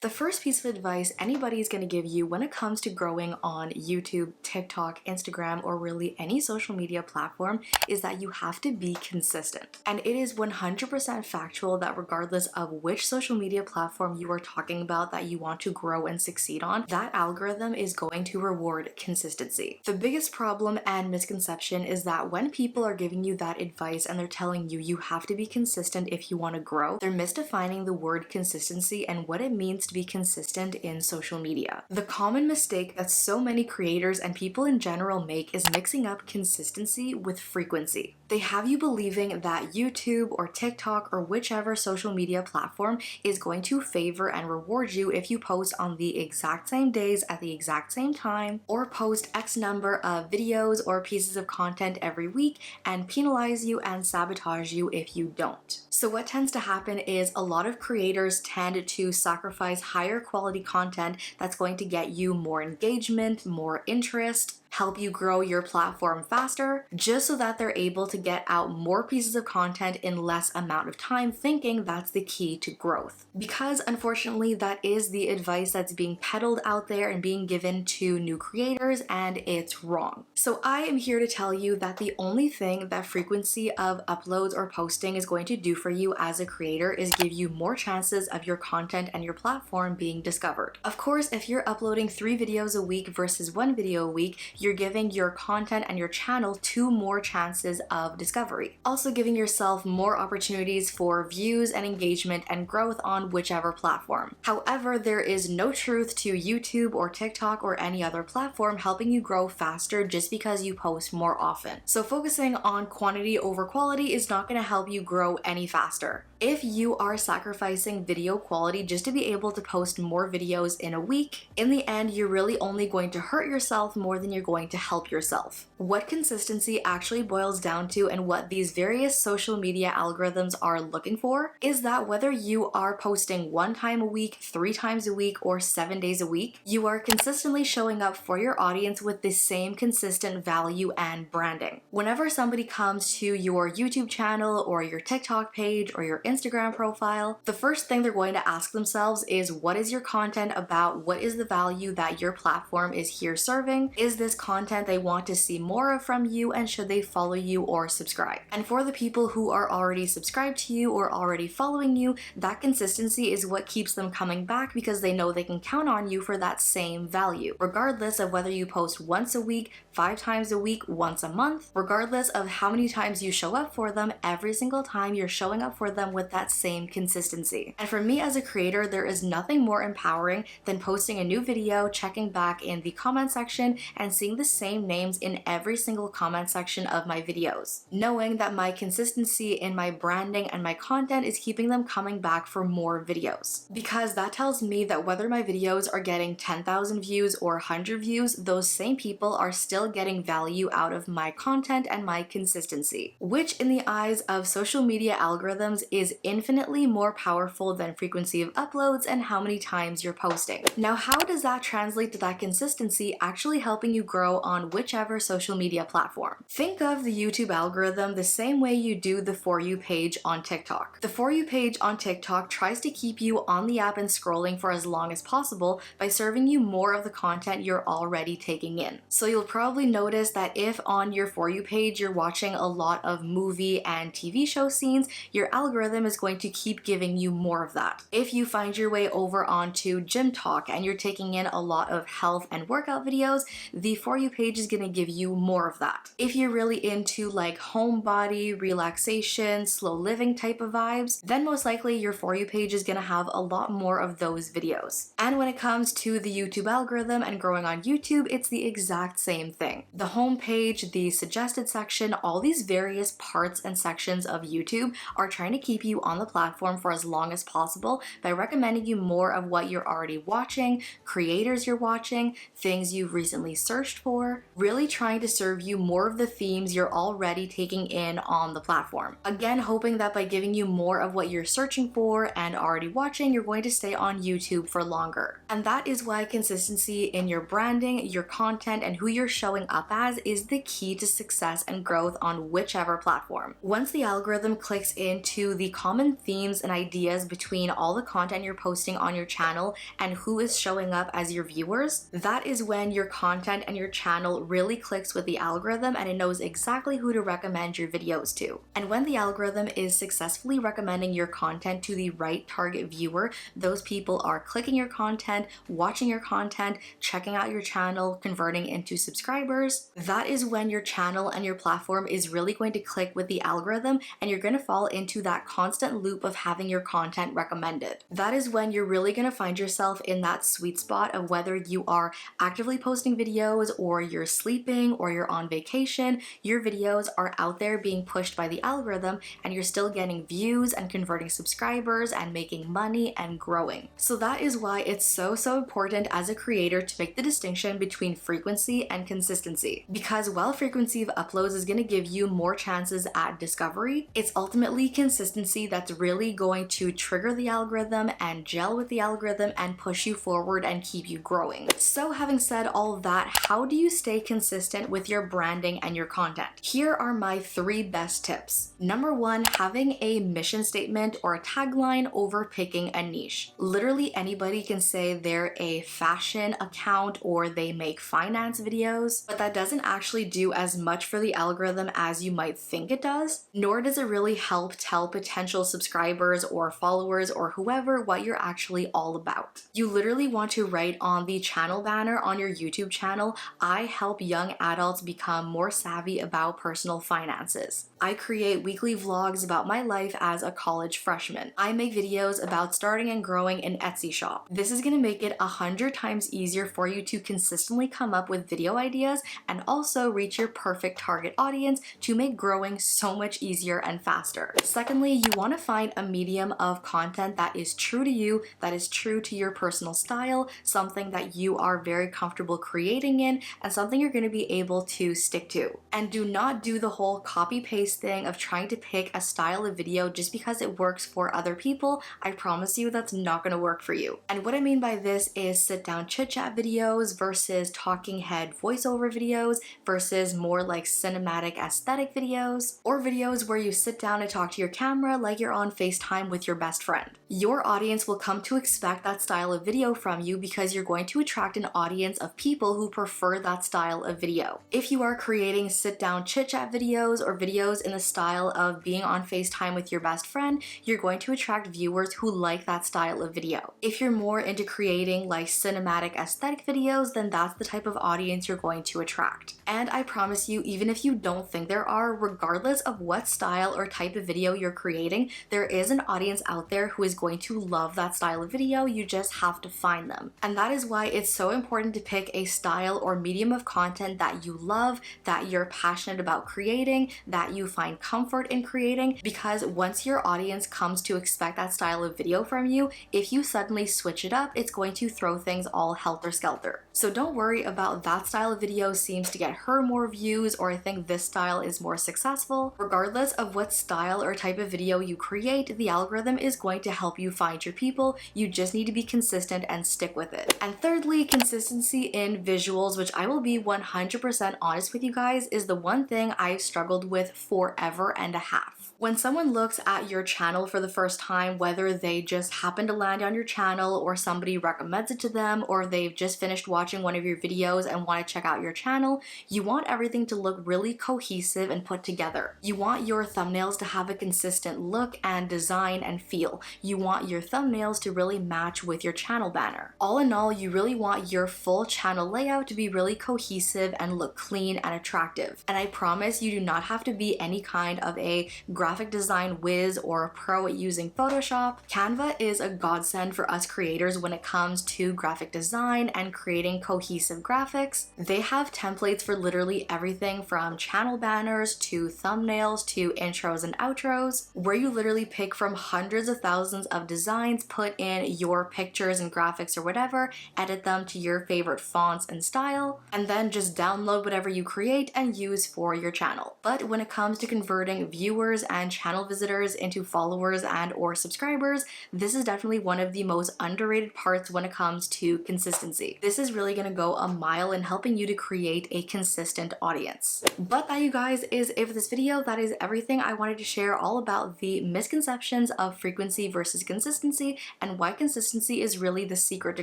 The first piece of advice anybody is going to give you when it comes to growing on YouTube, TikTok, Instagram, or really any social media platform is that you have to be consistent. And it is 100% factual that regardless of which social media platform you are talking about that you want to grow and succeed on, that algorithm is going to reward consistency. The biggest problem and misconception is that when people are giving you that advice and they're telling you you have to be consistent if you want to grow, they're misdefining the word consistency and what it means to be consistent in social media. The common mistake that so many creators and people in general make is mixing up consistency with frequency. They have you believing that YouTube or TikTok or whichever social media platform is going to favor and reward you if you post on the exact same days at the exact same time, or post X number of videos or pieces of content every week and penalize you and sabotage you if you don't. So what tends to happen is a lot of creators tend to sacrifice higher quality content that's going to get you more engagement, more interest, help you grow your platform faster, just so that they're able to get out more pieces of content in less amount of time, thinking that's the key to growth. Because unfortunately, that is the advice that's being peddled out there and being given to new creators, and it's wrong. So I am here to tell you that the only thing that frequency of uploads or posting is going to do for you as a creator is give you more chances of your content and your platform being discovered. Of course, if you're uploading 3 videos a week versus 1 video a week, you're giving your content and your channel 2 more chances of discovery. Also giving yourself more opportunities for views and engagement and growth on whichever platform. However, there is no truth to YouTube or TikTok or any other platform helping you grow faster just because you post more often. So focusing on quantity over quality is not going to help you grow any faster. If you are sacrificing video quality just to be able to post more videos in a week, in the end, you're really only going to hurt yourself more than you're going to help yourself. What consistency actually boils down to and what these various social media algorithms are looking for is that whether you are posting 1 time a week, 3 times a week, or 7 days a week, you are consistently showing up for your audience with the same consistent value and branding. Whenever somebody comes to your YouTube channel or your TikTok page or your Instagram profile, the first thing they're going to ask themselves is, what is your content about? What is the value that your platform is here serving? Is this content they want to see more of from you, and should they follow you or subscribe? And for the people who are already subscribed to you or already following you, that consistency is what keeps them coming back because they know they can count on you for that same value, regardless of whether you post once a week, 5 times a week, once a month, regardless of how many times you show up for them, every single time you're showing up for them with that same consistency. And for me as a creator, there is nothing more empowering than posting a new video, checking back in the comment section, and seeing the same names in every single comment section of my videos, knowing that my consistency in my branding and my content is keeping them coming back for more videos. Because that tells me that whether my videos are getting 10,000 views or 100 views, those same people are still getting value out of my content and my consistency, which in the eyes of social media algorithms is infinitely more powerful than frequency of uploads and how many times you're posting. Now, how does that translate to that consistency actually helping you grow on whichever social media platform? Think of the YouTube algorithm the same way you do the For You page on TikTok. The For You page on TikTok tries to keep you on the app and scrolling for as long as possible by serving you more of the content you're already taking in. So you'll probably notice that if on your For You page you're watching a lot of movie and TV show scenes, your algorithm is going to keep giving you more of that. If you find your way over onto Gym Talk and you're taking in a lot of health and workout videos, the For You page is going to give you more of that. If you're really into like homebody, relaxation, slow living type of vibes, then most likely your For You page is going to have a lot more of those videos. And when it comes to the YouTube algorithm and growing on YouTube, it's the exact same thing. The home page, the suggested section, all these various parts and sections of YouTube are trying to keep you on the platform for as long as possible by recommending you more of what you're already watching, creators you're watching, things you've recently searched pushed for, really trying to serve you more of the themes you're already taking in on the platform. Again, hoping that by giving you more of what you're searching for and already watching, you're going to stay on YouTube for longer. And that is why consistency in your branding, your content, and who you're showing up as is the key to success and growth on whichever platform. Once the algorithm clicks into the common themes and ideas between all the content you're posting on your channel and who is showing up as your viewers, that is when your content and your channel really clicks with the algorithm and it knows exactly who to recommend your videos to. And when the algorithm is successfully recommending your content to the right target viewer, those people are clicking your content, watching your content, checking out your channel, converting into subscribers. That is when your channel and your platform is really going to click with the algorithm and you're going to fall into that constant loop of having your content recommended. That is when you're really going to find yourself in that sweet spot of whether you are actively posting videos or you're sleeping or you're on vacation, your videos are out there being pushed by the algorithm and you're still getting views and converting subscribers and making money and growing. So that is why it's so important as a creator to make the distinction between frequency and consistency. Because while frequency of uploads is going to give you more chances at discovery, it's ultimately consistency that's really going to trigger the algorithm and gel with the algorithm and push you forward and keep you growing. So having said all of that, how do you stay consistent with your branding and your content? Here are my 3 best tips. Number 1, having a mission statement or a tagline over picking a niche. Literally anybody can say they're a fashion account or they make finance videos, but that doesn't actually do as much for the algorithm as you might think it does, nor does it really help tell potential subscribers or followers or whoever what you're actually all about. You literally want to write on the channel banner on your YouTube channel, I help young adults become more savvy about personal finances. I create weekly vlogs about my life as a college freshman. I make videos about starting and growing an Etsy shop. This is going to make it 100 times easier for you to consistently come up with video ideas and also reach your perfect target audience to make growing so much easier and faster. Secondly, you want to find a medium of content that is true to you, that is true to your personal style, something that you are very comfortable creating in, and something you're going to be able to stick to. And do not do the whole copy-paste thing of trying to pick a style of video just because it works for other people. I promise you that's not going to work for you. And what I mean by this is sit down chit chat videos versus talking head voiceover videos versus more like cinematic aesthetic videos, or videos where you sit down and talk to your camera like you're on FaceTime with your best friend. Your audience will come to expect that style of video from you because you're going to attract an audience of people who prefer that style of video. If you are creating sit down chit chat videos or videos in the style of being on FaceTime with your best friend, you're going to attract viewers who like that style of video. If you're more into creating like cinematic aesthetic videos, then that's the type of audience you're going to attract. And I promise you, even if you don't think there are, regardless of what style or type of video you're creating, there is an audience out there who is going to love that style of video. You just have to find them. And that is why it's so important to pick a style or medium of content that you love, that you're passionate about creating, that you find comfort in creating, because once your audience comes to expect that style of video from you, if you suddenly switch it up, it's going to throw things all helter-skelter. So don't worry about that style of video seems to get her more views, or I think this style is more successful. Regardless of what style or type of video you create, the algorithm is going to help you find your people. You just need to be consistent and stick with it. And thirdly, consistency in visuals, which I will be 100% honest with you guys, is the one thing I've struggled with forever and a half. When someone looks at your channel for the first time, whether they just happen to land on your channel or somebody recommends it to them, or they've just finished watching one of your videos and want to check out your channel, you want everything to look really cohesive and put together. You want your thumbnails to have a consistent look and design and feel. You want your thumbnails to really match with your channel banner. All in all, you really want your full channel layout to be really cohesive and look clean and attractive. And I promise you do not have to be any kind of a graphic design whiz or a pro at using Photoshop. Canva is a godsend for us creators when it comes to graphic design and creating cohesive graphics. They have templates for literally everything from channel banners to thumbnails to intros and outros, where you literally pick from hundreds of thousands of designs, put in your pictures and graphics or whatever, edit them to your favorite fonts and styles, file and then just download whatever you create and use for your channel. But when it comes to converting viewers and channel visitors into followers and or subscribers, this is definitely one of the most underrated parts when it comes to consistency. This is really gonna go a mile in helping you to create a consistent audience. But that, you guys, is it for this video. That is everything I wanted to share all about the misconceptions of frequency versus consistency and why consistency is really the secret to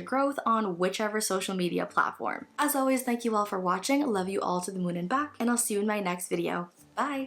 growth on whichever social media platform. As always, thank you all for watching. Love you all to the moon and back, and I'll see you in my next video. Bye!